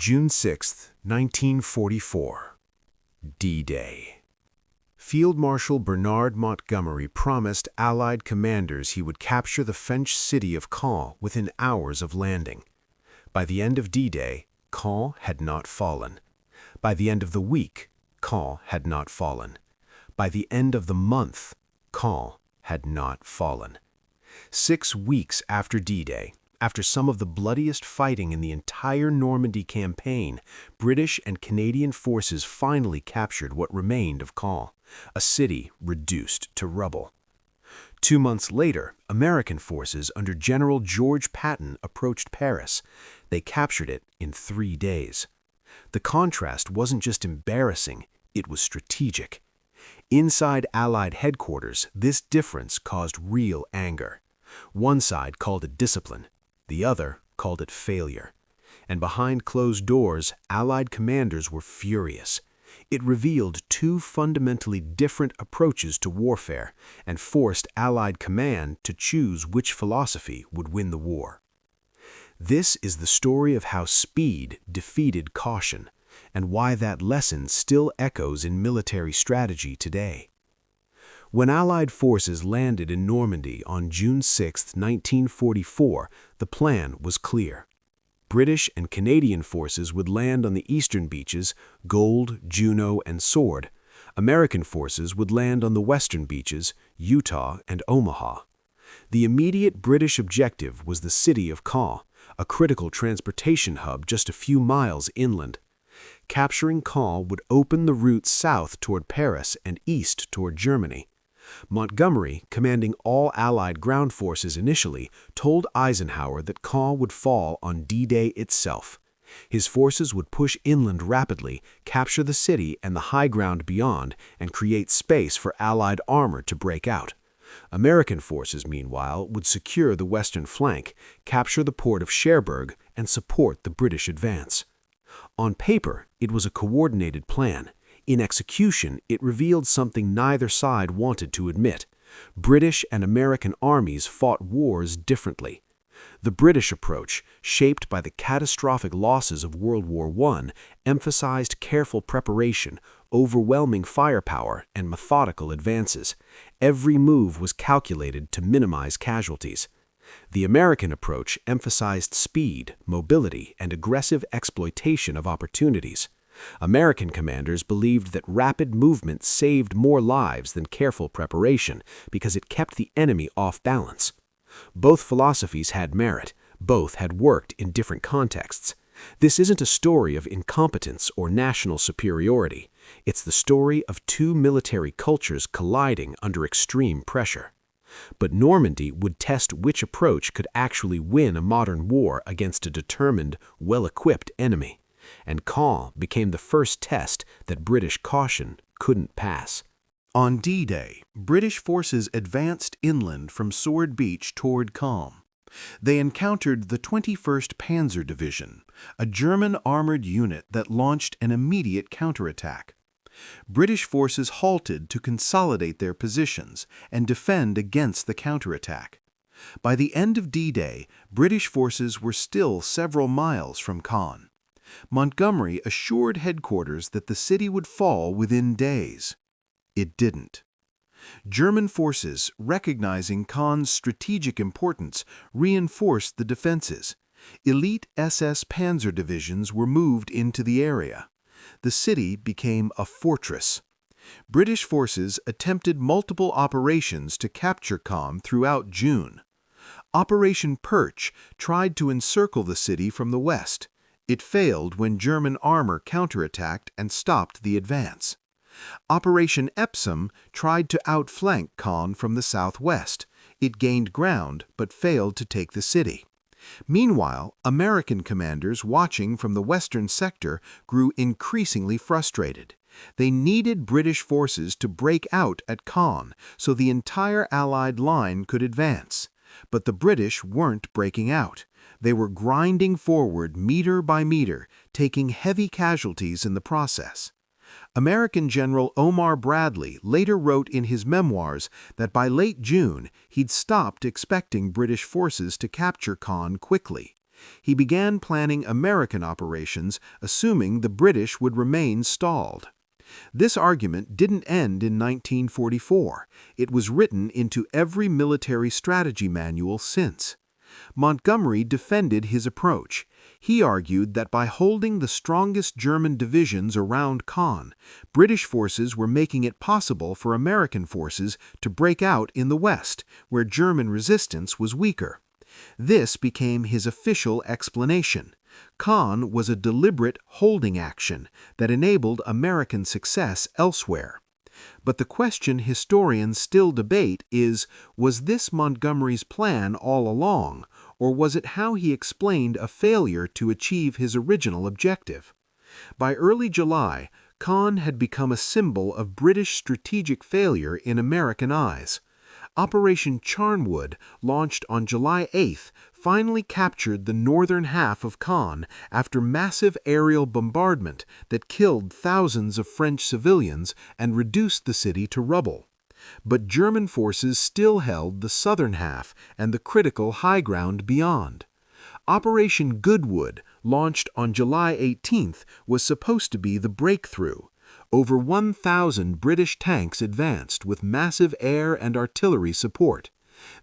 June 6, 1944. D-Day. Field Marshal Bernard Montgomery promised Allied commanders he would capture the French city of Caen within hours of landing. By the end of D-Day, Caen had not fallen. By the end of the week, Caen had not fallen. By the end of the month, Caen had not fallen. 6 weeks after D-Day, after some of the bloodiest fighting in the entire Normandy campaign, British and Canadian forces finally captured what remained of Caen, a city reduced to rubble. 2 months later, American forces under General George Patton approached Paris. They captured it in 3 days. The contrast wasn't just embarrassing, it was strategic. Inside Allied headquarters, this difference caused real anger. One side called it discipline, the other called it failure. And behind closed doors, Allied commanders were furious. It revealed 2 fundamentally different approaches to warfare and forced Allied command to choose which philosophy would win the war. This is the story of how speed defeated caution, and why that lesson still echoes in military strategy today. When Allied forces landed in Normandy on June 6, 1944, the plan was clear. British and Canadian forces would land on the eastern beaches, Gold, Juno, and Sword. American forces would land on the western beaches, Utah and Omaha. The immediate British objective was the city of Caen, a critical transportation hub just a few miles inland. Capturing Caen would open the route south toward Paris and east toward Germany. Montgomery, commanding all Allied ground forces initially, told Eisenhower that Caen would fall on D-Day itself. His forces would push inland rapidly, capture the city and the high ground beyond, and create space for Allied armor to break out. American forces, meanwhile, would secure the western flank, capture the port of Cherbourg, and support the British advance. On paper, it was a coordinated plan. In execution, it revealed something neither side wanted to admit. British and American armies fought wars differently. The British approach, shaped by the catastrophic losses of World War I, emphasized careful preparation, overwhelming firepower, and methodical advances. Every move was calculated to minimize casualties. The American approach emphasized speed, mobility, and aggressive exploitation of opportunities. American commanders believed that rapid movement saved more lives than careful preparation because it kept the enemy off balance. Both philosophies had merit. Both had worked in different contexts. This isn't a story of incompetence or national superiority. It's the story of 2 military cultures colliding under extreme pressure. But Normandy would test which approach could actually win a modern war against a determined, well-equipped enemy. And Caen became the first test that British caution couldn't pass. On D-Day, British forces advanced inland from Sword Beach toward Caen. They encountered the 21st Panzer Division, a German armored unit that launched an immediate counterattack. British forces halted to consolidate their positions and defend against the counterattack. By the end of D-Day, British forces were still several miles from Caen. Montgomery assured headquarters that the city would fall within days. It didn't. German forces, recognizing Caen's strategic importance, reinforced the defenses. Elite SS Panzer divisions were moved into the area. The city became a fortress. British forces attempted multiple operations to capture Caen throughout June. Operation Perch tried to encircle the city from the west. It failed when German armor counterattacked and stopped the advance. Operation Epsom tried to outflank Caen from the southwest. It gained ground but failed to take the city. Meanwhile, American commanders watching from the western sector grew increasingly frustrated. They needed British forces to break out at Caen so the entire Allied line could advance. But the British weren't breaking out. They were grinding forward meter by meter, taking heavy casualties in the process. American General Omar Bradley later wrote in his memoirs that by late June he'd stopped expecting British forces to capture Caen quickly. He began planning American operations, assuming the British would remain stalled. This argument didn't end in 1944. It was written into every military strategy manual since. Montgomery defended his approach. He argued that by holding the strongest German divisions around Caen, British forces were making it possible for American forces to break out in the West, where German resistance was weaker. This became his official explanation. Caen was a deliberate holding action that enabled American success elsewhere. But the question historians still debate is, was this Montgomery's plan all along, or was it how he explained a failure to achieve his original objective? By early July, Caen had become a symbol of British strategic failure in American eyes. Operation Charnwood, launched on July 8th, finally captured the northern half of Caen after massive aerial bombardment that killed thousands of French civilians and reduced the city to rubble. But German forces still held the southern half and the critical high ground beyond. Operation Goodwood, launched on July 18th, was supposed to be the breakthrough. Over 1,000 British tanks advanced with massive air and artillery support.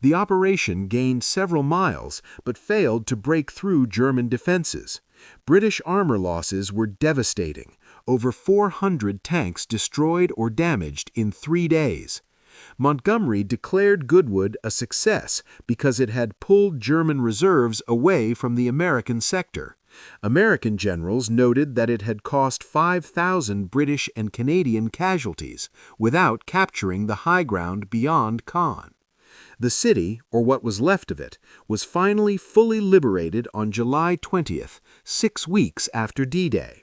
The operation gained several miles but failed to break through German defenses. British armor losses were devastating. Over 400 tanks destroyed or damaged in 3 days. Montgomery declared Goodwood a success because it had pulled German reserves away from the American sector. American generals noted that it had cost 5,000 British and Canadian casualties without capturing the high ground beyond Caen. The city, or what was left of it, was finally fully liberated on July 20th, 6 weeks after D-Day.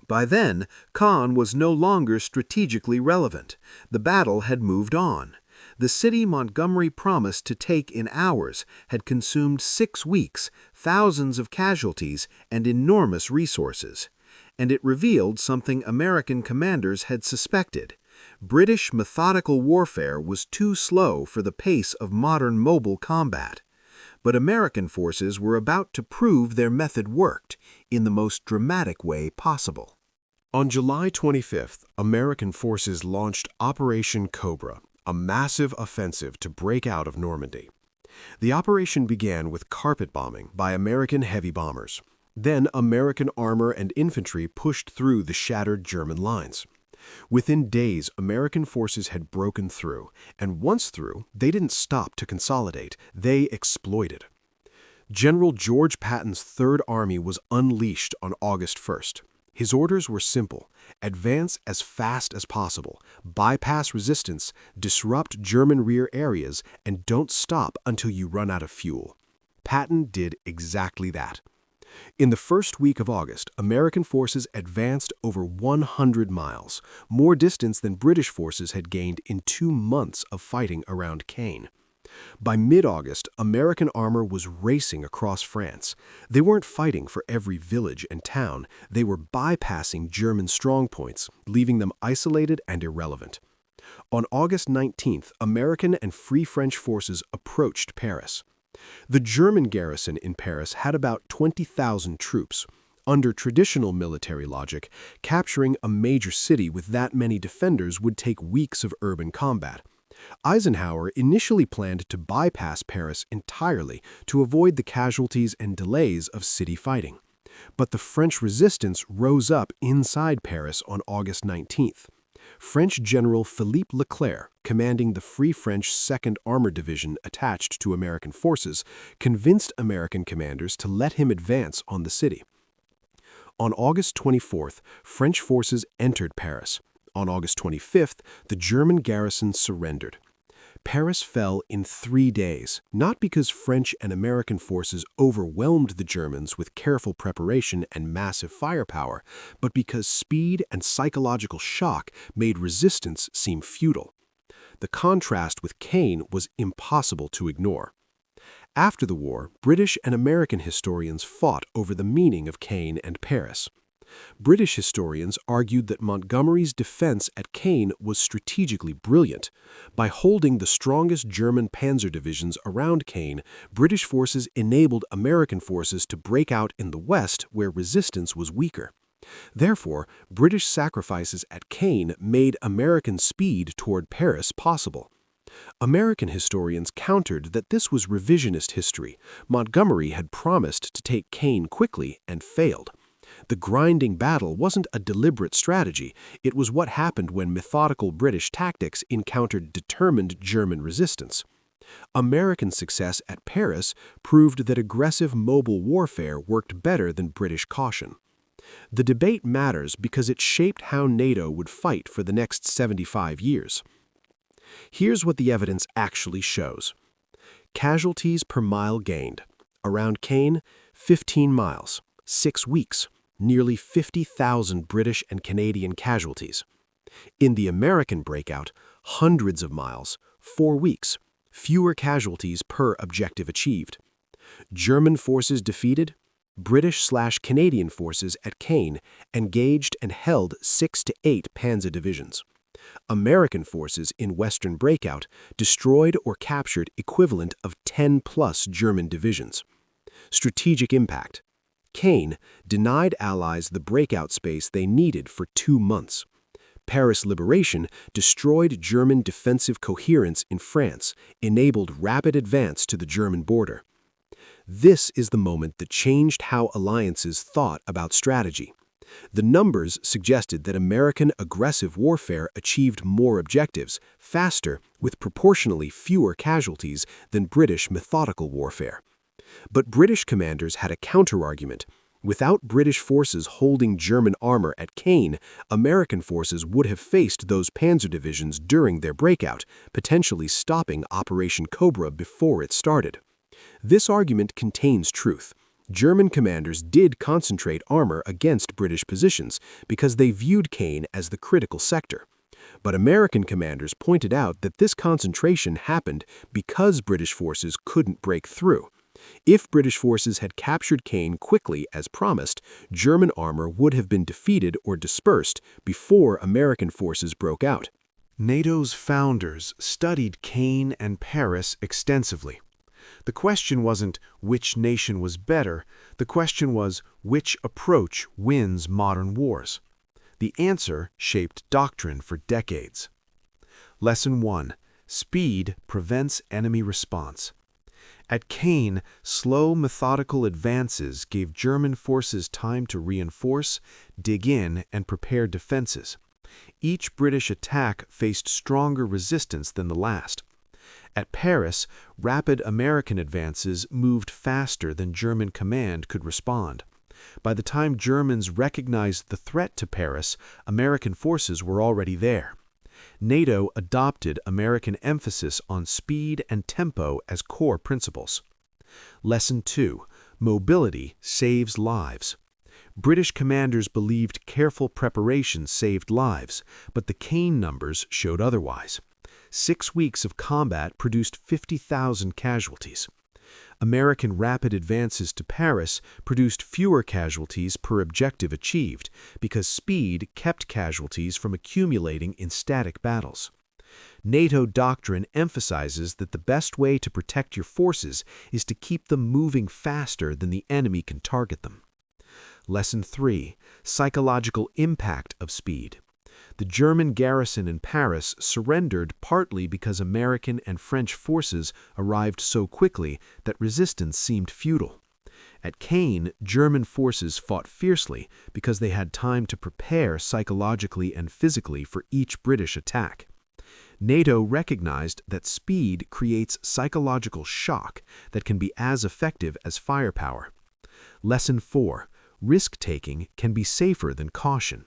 By then, Caen was no longer strategically relevant. The battle had moved on. The city Montgomery promised to take in hours had consumed 6 weeks, thousands of casualties, and enormous resources. And it revealed something American commanders had suspected. British methodical warfare was too slow for the pace of modern mobile combat. But American forces were about to prove their method worked in the most dramatic way possible. On July 25th, American forces launched Operation Cobra, a massive offensive to break out of Normandy. The operation began with carpet bombing by American heavy bombers. Then American armor and infantry pushed through the shattered German lines. Within days, American forces had broken through, and once through, they didn't stop to consolidate, they exploited. General George Patton's Third Army was unleashed on August 1st. His orders were simple: advance as fast as possible, bypass resistance, disrupt German rear areas, and don't stop until you run out of fuel. Patton did exactly that. In the first week of August, American forces advanced over 100 miles, more distance than British forces had gained in 2 months of fighting around Caen. By mid-August, American armor was racing across France. They weren't fighting for every village and town. They were bypassing German strongpoints, leaving them isolated and irrelevant. On August 19th, American and Free French forces approached Paris. The German garrison in Paris had about 20,000 troops. Under traditional military logic, capturing a major city with that many defenders would take weeks of urban combat. Eisenhower initially planned to bypass Paris entirely to avoid the casualties and delays of city fighting. But the French resistance rose up inside Paris on August 19th. French General Philippe Leclerc, commanding the Free French 2nd Armored Division attached to American forces, convinced American commanders to let him advance on the city. On August 24th, French forces entered Paris. On August 25th, the German garrison surrendered. Paris fell in 3 days, not because French and American forces overwhelmed the Germans with careful preparation and massive firepower, but because speed and psychological shock made resistance seem futile. The contrast with Caen was impossible to ignore. After the war, British and American historians fought over the meaning of Caen and Paris. British historians argued that Montgomery's defense at Caen was strategically brilliant. By holding the strongest German panzer divisions around Caen, British forces enabled American forces to break out in the west where resistance was weaker. Therefore, British sacrifices at Caen made American speed toward Paris possible. American historians countered that this was revisionist history. Montgomery had promised to take Caen quickly and failed. The grinding battle wasn't a deliberate strategy, it was what happened when methodical British tactics encountered determined German resistance. American success at Paris proved that aggressive mobile warfare worked better than British caution. The debate matters because it shaped how NATO would fight for the next 75 years. Here's what the evidence actually shows. Casualties per mile gained. Around Caen, 15 miles, 6 weeks, nearly 50,000 British and Canadian casualties. In the American breakout, hundreds of miles, 4 weeks, fewer casualties per objective achieved. German forces defeated, British/Canadian forces at Caen engaged and held 6 to 8 panzer divisions. American forces in Western Breakout destroyed or captured equivalent of 10+ German divisions. Strategic impact. Caen denied Allies the breakout space they needed for 2 months. Paris liberation destroyed German defensive coherence in France, enabled rapid advance to the German border. This is the moment that changed how alliances thought about strategy. The numbers suggested that American aggressive warfare achieved more objectives, faster, with proportionally fewer casualties than British methodical warfare. But British commanders had a counterargument. Without British forces holding German armor at Caen, American forces would have faced those panzer divisions during their breakout, potentially stopping Operation Cobra before it started. This argument contains truth. German commanders did concentrate armor against British positions because they viewed Caen as the critical sector. But American commanders pointed out that this concentration happened because British forces couldn't break through. If British forces had captured Caen quickly as promised, German armor would have been defeated or dispersed before American forces broke out. NATO's founders studied Caen and Paris extensively. The question wasn't which nation was better, the question was which approach wins modern wars. The answer shaped doctrine for decades. Lesson 1. Speed prevents enemy response. At Caen, slow, methodical advances gave German forces time to reinforce, dig in, and prepare defenses. Each British attack faced stronger resistance than the last. At Paris, rapid American advances moved faster than German command could respond. By the time Germans recognized the threat to Paris, American forces were already there. NATO adopted American emphasis on speed and tempo as core principles. Lesson 2. Mobility saves lives. British commanders believed careful preparation saved lives, but the Caen numbers showed otherwise. 6 weeks of combat produced 50,000 casualties. American rapid advances to Paris produced fewer casualties per objective achieved because speed kept casualties from accumulating in static battles. NATO doctrine emphasizes that the best way to protect your forces is to keep them moving faster than the enemy can target them. Lesson 3. Psychological impact of speed. The German garrison in Paris surrendered partly because American and French forces arrived so quickly that resistance seemed futile. At Caen, German forces fought fiercely because they had time to prepare psychologically and physically for each British attack. NATO recognized that speed creates psychological shock that can be as effective as firepower. Lesson 4. Risk-taking can be safer than caution.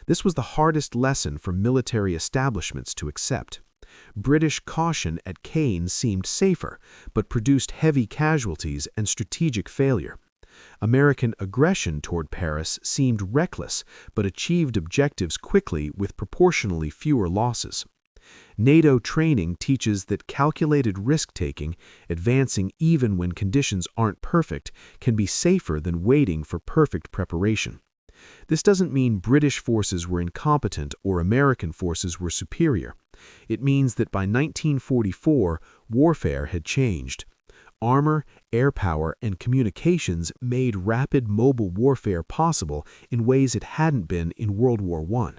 This was the hardest lesson for military establishments to accept. British caution at Caen seemed safer, but produced heavy casualties and strategic failure. American aggression toward Paris seemed reckless, but achieved objectives quickly with proportionally fewer losses. NATO training teaches that calculated risk-taking, advancing even when conditions aren't perfect, can be safer than waiting for perfect preparation. This doesn't mean British forces were incompetent or American forces were superior. It means that by 1944, warfare had changed. Armor, air power, and communications made rapid mobile warfare possible in ways it hadn't been in World War I.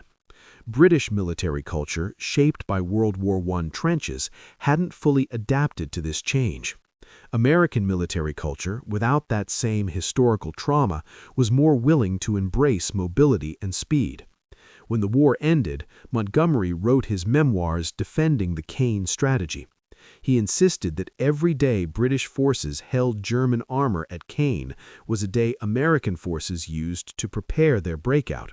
British military culture, shaped by World War I trenches, hadn't fully adapted to this change. American military culture, without that same historical trauma, was more willing to embrace mobility and speed. When the war ended, Montgomery wrote his memoirs defending the Caen strategy. He insisted that every day British forces held German armor at Caen was a day American forces used to prepare their breakout.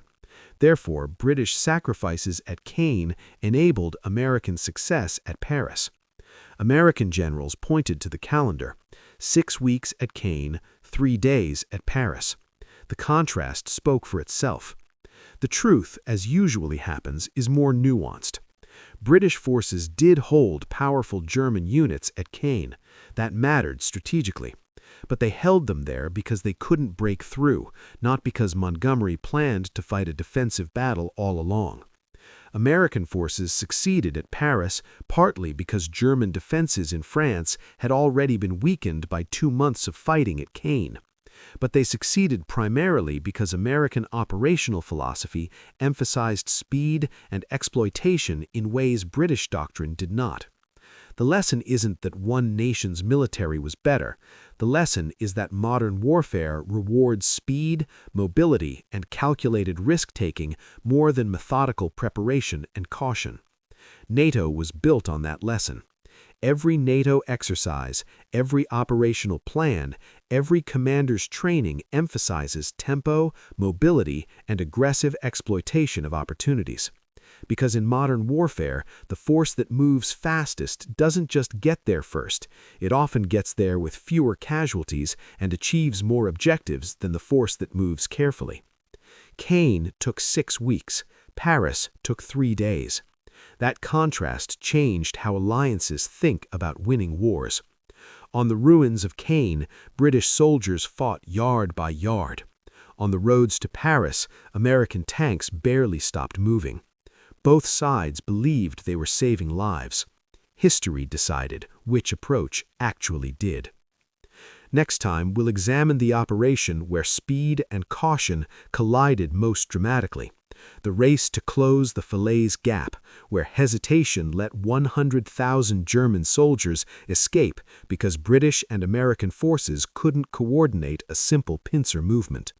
Therefore, British sacrifices at Caen enabled American success at Paris. American generals pointed to the calendar: 6 weeks at Caen, 3 days at Paris. The contrast spoke for itself. The truth, as usually happens, is more nuanced. British forces did hold powerful German units at Caen. That mattered strategically. But they held them there because they couldn't break through, not because Montgomery planned to fight a defensive battle all along. American forces succeeded at Paris partly because German defenses in France had already been weakened by 2 months of fighting at Caen. But they succeeded primarily because American operational philosophy emphasized speed and exploitation in ways British doctrine did not. The lesson isn't that one nation's military was better. The lesson is that modern warfare rewards speed, mobility, and calculated risk-taking more than methodical preparation and caution. NATO was built on that lesson. Every NATO exercise, every operational plan, every commander's training emphasizes tempo, mobility, and aggressive exploitation of opportunities. Because in modern warfare, the force that moves fastest doesn't just get there first. It often gets there with fewer casualties and achieves more objectives than the force that moves carefully. Caen took 6 weeks. Paris took 3 days. That contrast changed how alliances think about winning wars. On the ruins of Caen, British soldiers fought yard by yard. On the roads to Paris, American tanks barely stopped moving. Both sides believed they were saving lives. History decided which approach actually did. Next time, we'll examine the operation where speed and caution collided most dramatically. The race to close the Falaise Gap, where hesitation let 100,000 German soldiers escape because British and American forces couldn't coordinate a simple pincer movement.